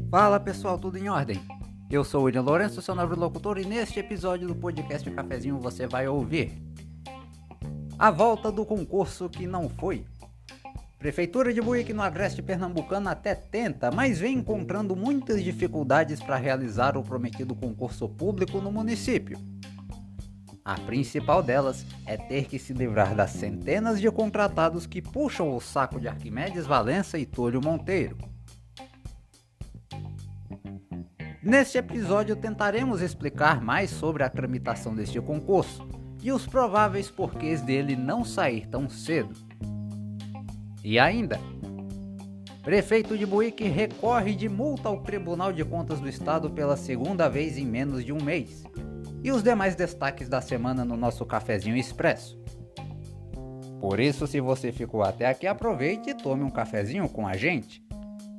Fala pessoal, tudo em ordem? Eu sou o William Lourenço, seu nobre locutor, e neste episódio do podcast Cafezinho você vai ouvir a volta do concurso que não foi. Prefeitura de Buíque, no agreste pernambucano, até tenta, mas vem encontrando muitas dificuldades para realizar o prometido concurso público no município. A principal delas é ter que se livrar das centenas de contratados que puxam o saco de Arquimedes Valença e Túlio Monteiro. Neste episódio tentaremos explicar mais sobre a tramitação deste concurso e os prováveis porquês dele não sair tão cedo. E ainda, prefeito de Buíque recorre de multa ao Tribunal de Contas do Estado pela segunda vez em menos de um mês. E os demais destaques da semana no nosso Cafezinho Expresso. Por isso, se você ficou até aqui, aproveite e tome um cafezinho com a gente.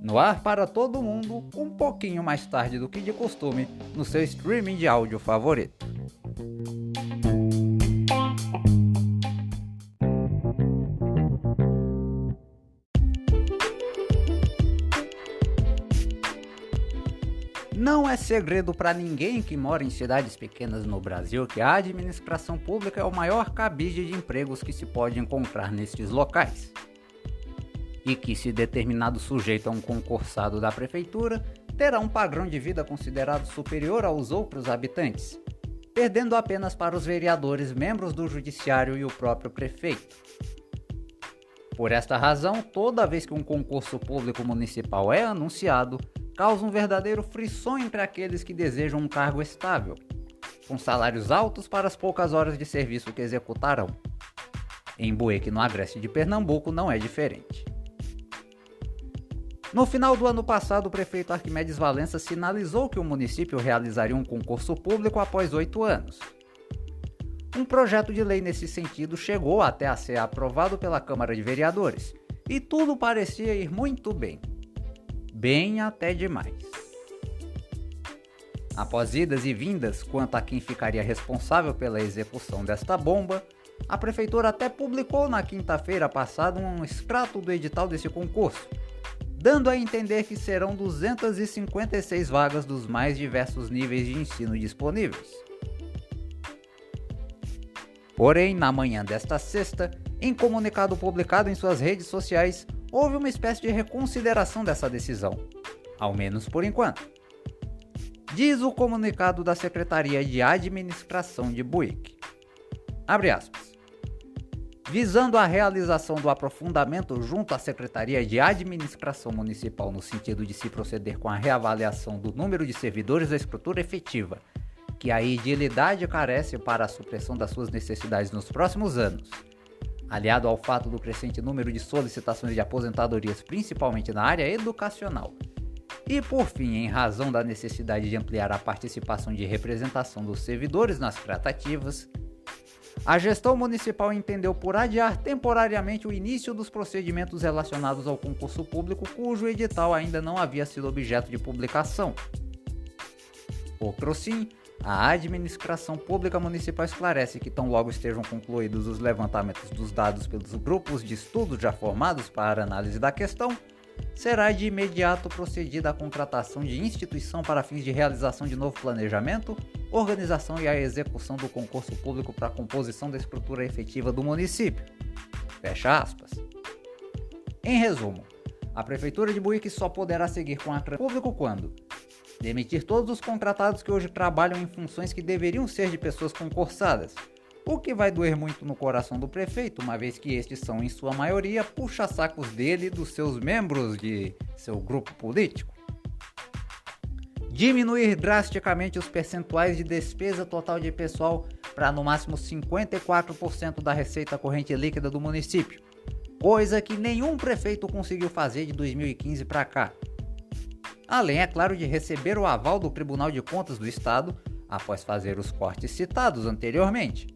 No ar para todo mundo, um pouquinho mais tarde do que de costume, no seu streaming de áudio favorito. Não é segredo para ninguém que mora em cidades pequenas no Brasil que a administração pública é o maior cabide de empregos que se pode encontrar nestes locais. E que, se determinado sujeito é um concursado da prefeitura, terá um padrão de vida considerado superior aos outros habitantes, perdendo apenas para os vereadores, membros do judiciário e o próprio prefeito. Por esta razão, toda vez que um concurso público municipal é anunciado, causa um verdadeiro frisson entre aqueles que desejam um cargo estável, com salários altos para as poucas horas de serviço que executarão. Em Buíque, no agreste de Pernambuco, não é diferente. No final do ano passado, o prefeito Arquimedes Valença sinalizou que o município realizaria um concurso público após 8 anos. Um projeto de lei nesse sentido chegou até a ser aprovado pela Câmara de Vereadores, e tudo parecia ir muito bem. Bem até demais. Após idas e vindas quanto a quem ficaria responsável pela execução desta bomba, a prefeitura até publicou na quinta-feira passada um extrato do edital desse concurso, dando a entender que serão 256 vagas dos mais diversos níveis de ensino disponíveis. Porém, na manhã desta sexta, em comunicado publicado em suas redes sociais, houve uma espécie de reconsideração dessa decisão, ao menos por enquanto. Diz o comunicado da Secretaria de Administração de Buíque. Abre aspas. Visando a realização do aprofundamento junto à Secretaria de Administração Municipal no sentido de se proceder com a reavaliação do número de servidores da estrutura efetiva, que a edilidade carece para a supressão das suas necessidades nos próximos anos, aliado ao fato do crescente número de solicitações de aposentadorias, principalmente na área educacional, e por fim, em razão da necessidade de ampliar a participação de representação dos servidores nas tratativas, a gestão municipal entendeu por adiar temporariamente o início dos procedimentos relacionados ao concurso público cujo edital ainda não havia sido objeto de publicação. Outro sim, a administração pública municipal esclarece que tão logo estejam concluídos os levantamentos dos dados pelos grupos de estudos já formados para análise da questão, será de imediato procedida a contratação de instituição para fins de realização de novo planejamento, organização e a execução do concurso público para a composição da estrutura efetiva do município. Fecha aspas. Em resumo, a Prefeitura de Buíque só poderá seguir com a público quando demitir todos os contratados que hoje trabalham em funções que deveriam ser de pessoas concursadas, o que vai doer muito no coração do prefeito, uma vez que estes são, em sua maioria, puxa-sacos dele e dos seus membros de seu grupo político. Diminuir drasticamente os percentuais de despesa total de pessoal para no máximo 54% da receita corrente líquida do município, coisa que nenhum prefeito conseguiu fazer de 2015 para cá. Além, é claro, de receber o aval do Tribunal de Contas do Estado após fazer os cortes citados anteriormente,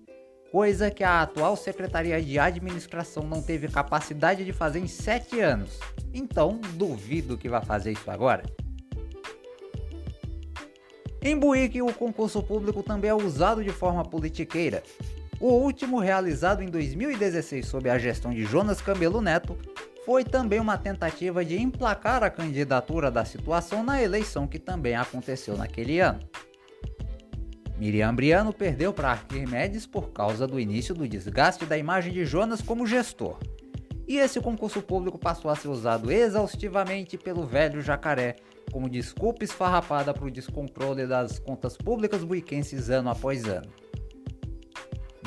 coisa que a atual Secretaria de Administração não teve capacidade de fazer em 7 anos. Então, duvido que vá fazer isso agora. Em Buíque, o concurso público também é usado de forma politiqueira. O último, realizado em 2016 sob a gestão de Jonas Campbelo Neto, foi também uma tentativa de emplacar a candidatura da situação na eleição que também aconteceu naquele ano. Miriam Briano perdeu para Arquimedes por causa do início do desgaste da imagem de Jonas como gestor, e esse concurso público passou a ser usado exaustivamente pelo velho jacaré como desculpa esfarrapada para o descontrole das contas públicas buiquenses ano após ano.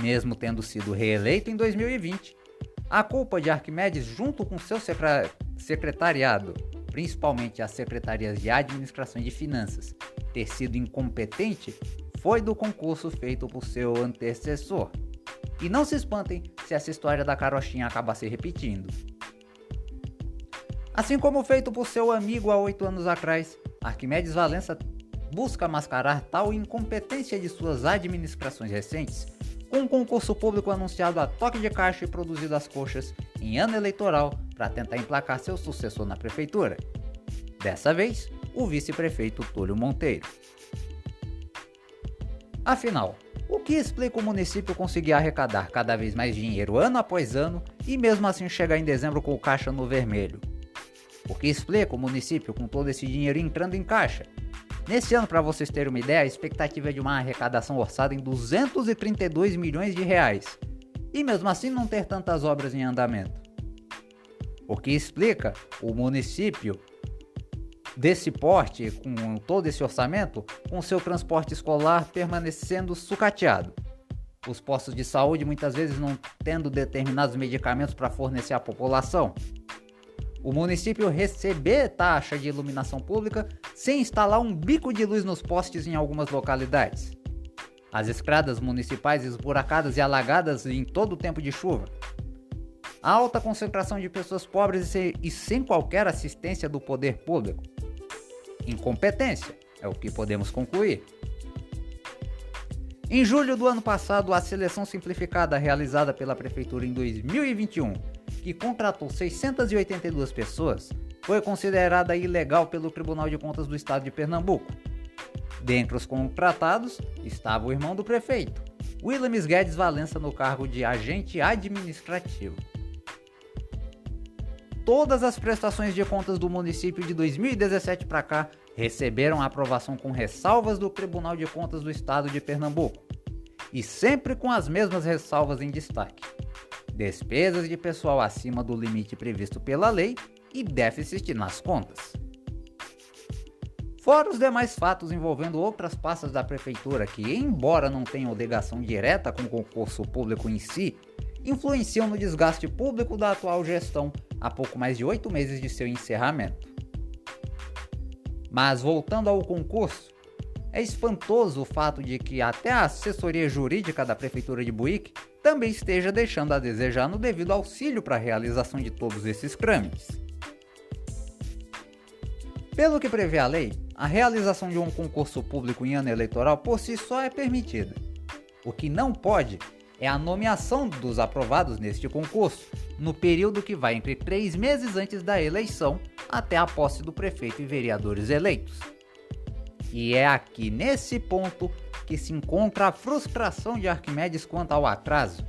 Mesmo tendo sido reeleito em 2020, a culpa de Arquimedes junto com seu secretariado, principalmente as secretarias de administração e de finanças, ter sido incompetente foi do concurso feito por seu antecessor. E não se espantem se essa história da carochinha acabar se repetindo. Assim como feito por seu amigo há 8 anos atrás, Arquimedes Valença busca mascarar tal incompetência de suas administrações recentes com um concurso público anunciado a toque de caixa e produzido às coxas em ano eleitoral para tentar emplacar seu sucessor na prefeitura. Dessa vez, o vice-prefeito Túlio Monteiro. Afinal, o que explica o município conseguir arrecadar cada vez mais dinheiro ano após ano e mesmo assim chegar em dezembro com o caixa no vermelho? O que explica o município com todo esse dinheiro entrando em caixa? Nesse ano, para vocês terem uma ideia, a expectativa é de uma arrecadação orçada em 232 milhões de reais. E mesmo assim não ter tantas obras em andamento. O que explica o município desse porte, com todo esse orçamento, com seu transporte escolar permanecendo sucateado. Os postos de saúde muitas vezes não tendo determinados medicamentos para fornecer à população. O município receber taxa de iluminação pública sem instalar um bico de luz nos postes em algumas localidades. As estradas municipais esburacadas e alagadas em todo o tempo de chuva. A alta concentração de pessoas pobres e sem qualquer assistência do poder público. Incompetência, é o que podemos concluir. Em julho do ano passado, a seleção simplificada realizada pela Prefeitura em 2021, que contratou 682 pessoas, foi considerada ilegal pelo Tribunal de Contas do Estado de Pernambuco. Dentre os contratados estava o irmão do prefeito, Williams Guedes Valença, no cargo de agente administrativo. Todas as prestações de contas do município de 2017 para cá receberam aprovação com ressalvas do Tribunal de Contas do Estado de Pernambuco, e sempre com as mesmas ressalvas em destaque: despesas de pessoal acima do limite previsto pela lei e déficit nas contas. Fora os demais fatos envolvendo outras pastas da prefeitura que, embora não tenham ligação direta com o concurso público em si, influenciam no desgaste público da atual gestão há pouco mais de 8 meses de seu encerramento. Mas voltando ao concurso, é espantoso o fato de que até a assessoria jurídica da Prefeitura de Buíque também esteja deixando a desejar no devido auxílio para a realização de todos esses trâmites. Pelo que prevê a lei, a realização de um concurso público em ano eleitoral por si só é permitida. O que não pode é a nomeação dos aprovados neste concurso, no período que vai entre 3 meses antes da eleição até a posse do prefeito e vereadores eleitos. E é aqui nesse ponto que se encontra a frustração de Arquimedes quanto ao atraso.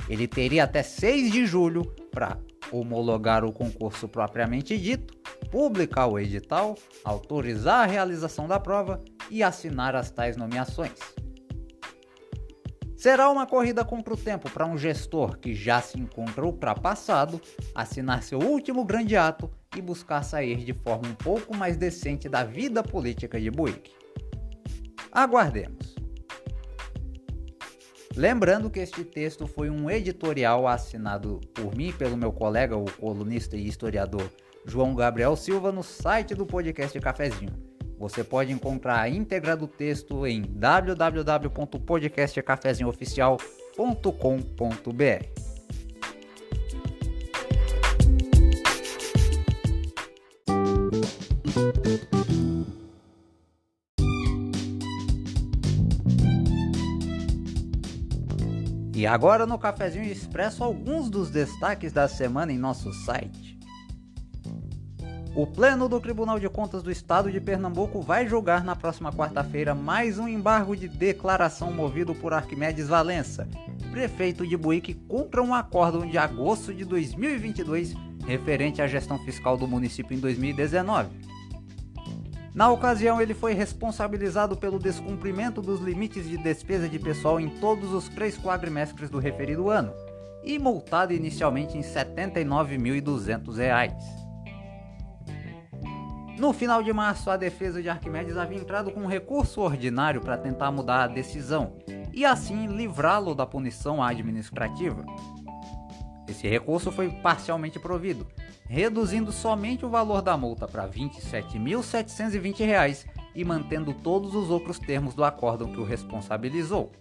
Ele teria até 6 de julho para homologar o concurso propriamente dito, publicar o edital, autorizar a realização da prova e assinar as tais nomeações. Será uma corrida contra o tempo para um gestor que já se encontra ultrapassado assinar seu último grande ato e buscar sair de forma um pouco mais decente da vida política de Buíque. Aguardemos. Lembrando que este texto foi um editorial assinado por mim e pelo meu colega, o colunista e historiador João Gabriel Silva, no site do podcast Cafezinho. Você pode encontrar a íntegra do texto em www.podcastcafezinhooficial.com.br. E agora no Cafezinho expresso alguns dos destaques da semana em nosso site. O Pleno do Tribunal de Contas do Estado de Pernambuco vai julgar na próxima quarta-feira mais um embargo de declaração movido por Arquimedes Valença, prefeito de Buíque contra um acórdão de agosto de 2022 referente à gestão fiscal do município em 2019. Na ocasião, ele foi responsabilizado pelo descumprimento dos limites de despesa de pessoal em todos os 3 quadrimestres do referido ano e multado inicialmente em R$ 79.200. No final de março, a defesa de Arquimedes havia entrado com um recurso ordinário para tentar mudar a decisão e assim livrá-lo da punição administrativa. Esse recurso foi parcialmente provido, reduzindo somente o valor da multa para R$ 27.720 e mantendo todos os outros termos do acórdão que o responsabilizou.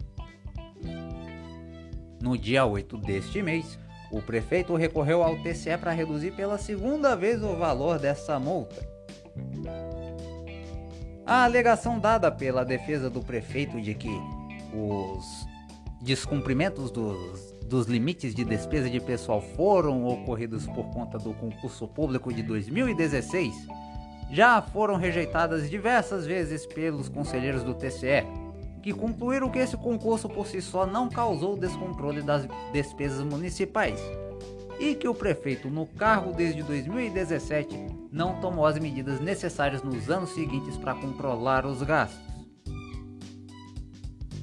No dia 8 deste mês, o prefeito recorreu ao TCE para reduzir pela segunda vez o valor dessa multa. A alegação dada pela defesa do prefeito de que os descumprimentos dos limites de despesa de pessoal foram ocorridos por conta do concurso público de 2016 já foram rejeitadas diversas vezes pelos conselheiros do TCE, que concluíram que esse concurso por si só não causou descontrole das despesas municipais e que o prefeito no cargo desde 2017 não tomou as medidas necessárias nos anos seguintes para controlar os gastos.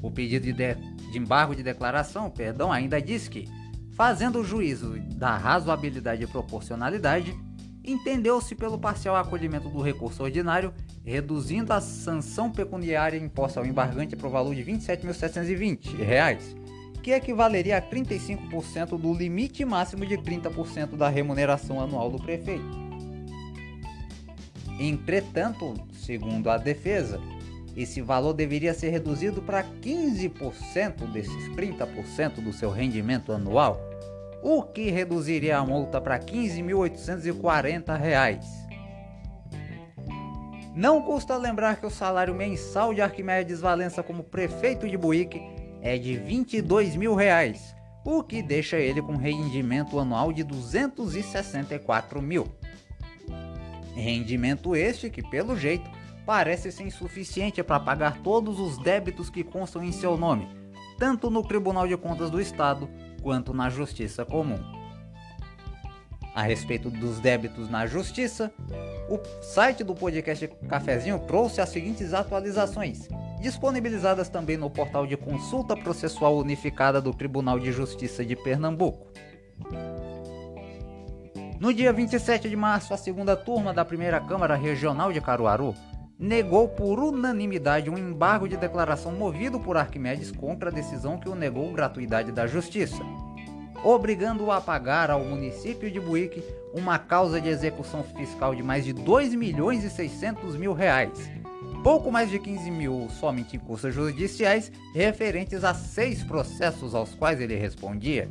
O pedido de embargo de declaração, ainda diz que, fazendo o juízo da razoabilidade e proporcionalidade, entendeu-se pelo parcial acolhimento do recurso ordinário, reduzindo a sanção pecuniária imposta ao embargante para o valor de R$ 27.720, que equivaleria a 35% do limite máximo de 30% da remuneração anual do prefeito. Entretanto, segundo a defesa, esse valor deveria ser reduzido para 15% desses 30% do seu rendimento anual, o que reduziria a multa para R$ 15.840. Não custa lembrar que o salário mensal de Arquimedes Valença como prefeito de Buíque é de R$ 22.000, o que deixa ele com rendimento anual de R$ 264.000. Rendimento este que, pelo jeito, parece ser insuficiente para pagar todos os débitos que constam em seu nome, tanto no Tribunal de Contas do Estado quanto na Justiça Comum. A respeito dos débitos na Justiça, o site do podcast Cafezinho trouxe as seguintes atualizações, disponibilizadas também no portal de consulta processual unificada do Tribunal de Justiça de Pernambuco. No dia 27 de março, a segunda turma da primeira Câmara Regional de Caruaru negou por unanimidade um embargo de declaração movido por Arquimedes contra a decisão que o negou gratuidade da Justiça, obrigando-o a pagar ao município de Buíque uma causa de execução fiscal de mais de R$ 2.600.000, pouco mais de 15 mil somente em custas judiciais referentes a 6 processos aos quais ele respondia.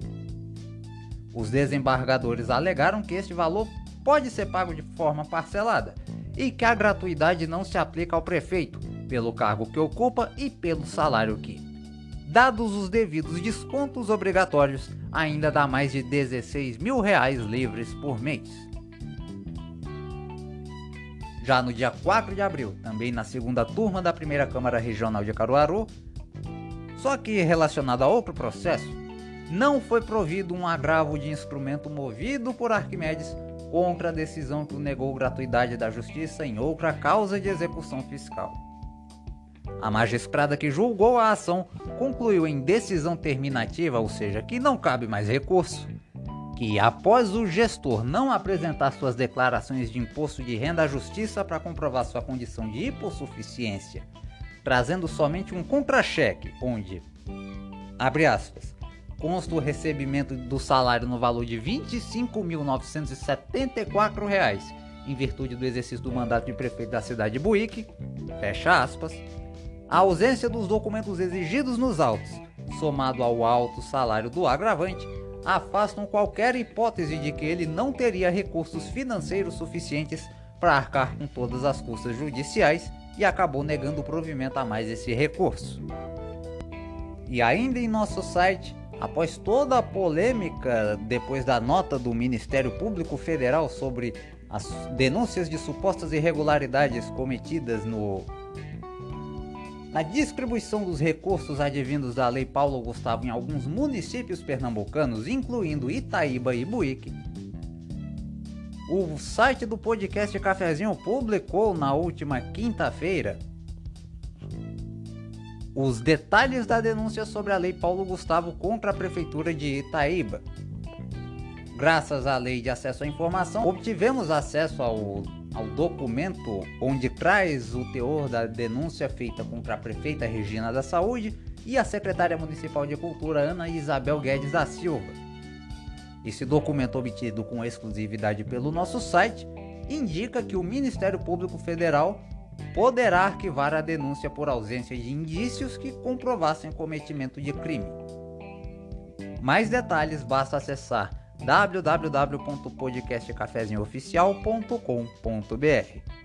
Os desembargadores alegaram que este valor pode ser pago de forma parcelada e que a gratuidade não se aplica ao prefeito, pelo cargo que ocupa e pelo salário que, dados os devidos descontos obrigatórios, ainda dá mais de R$ 16.000 livres por mês. Já no dia 4 de abril, também na segunda turma da primeira Câmara Regional de Caruaru, só que relacionado a outro processo, não foi provido um agravo de instrumento movido por Arquimedes contra a decisão que o negou gratuidade da Justiça em outra causa de execução fiscal. A magistrada que julgou a ação concluiu em decisão terminativa, ou seja, que não cabe mais recurso, que após o gestor não apresentar suas declarações de imposto de renda à Justiça para comprovar sua condição de hipossuficiência, trazendo somente um contra-cheque, onde, abre aspas, consta o recebimento do salário no valor de R$ 25.974, em virtude do exercício do mandato de prefeito da cidade de Buíque, fecha aspas, a ausência dos documentos exigidos nos autos, somado ao alto salário do agravante, afastam qualquer hipótese de que ele não teria recursos financeiros suficientes para arcar com todas as custas judiciais e acabou negando o provimento a mais esse recurso. E ainda em nosso site, após toda a polêmica depois da nota do Ministério Público Federal sobre as denúncias de supostas irregularidades cometidas na distribuição dos recursos advindos da Lei Paulo Gustavo em alguns municípios pernambucanos, incluindo Itaíba e Buíque, o site do podcast Cafezinho publicou na última quinta-feira os detalhes da denúncia sobre a Lei Paulo Gustavo contra a Prefeitura de Itaíba. Graças à Lei de Acesso à Informação, obtivemos acesso ao documento onde traz o teor da denúncia feita contra a prefeita Regina da Saúde e a secretária municipal de Cultura Ana Isabel Guedes da Silva. Esse documento, obtido com exclusividade pelo nosso site, indica que o Ministério Público Federal poderá arquivar a denúncia por ausência de indícios que comprovassem cometimento de crime. Mais detalhes basta acessar www.podcastcafezinhooficial.com.br.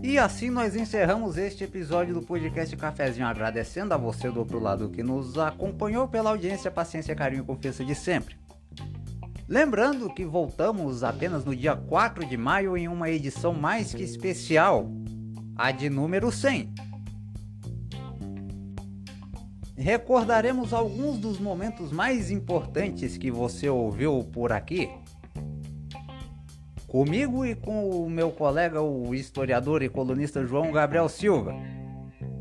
E assim nós encerramos este episódio do podcast Cafezinho, agradecendo a você do outro lado que nos acompanhou pela audiência, paciência, carinho e confiança de sempre. Lembrando que voltamos apenas no dia 4 de maio em uma edição mais que especial, a de número 100. Recordaremos alguns dos momentos mais importantes que você ouviu por aqui, comigo e com o meu colega, o historiador e colunista João Gabriel Silva.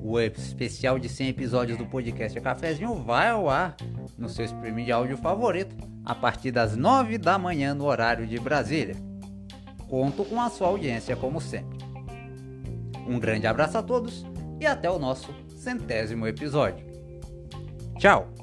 O especial de 100 episódios do podcast Cafezinho vai ao ar no seu streaming de áudio favorito a partir das 9 da manhã no horário de Brasília. Conto com a sua audiência como sempre. Um grande abraço a todos e até o nosso 100º episódio. Tchau!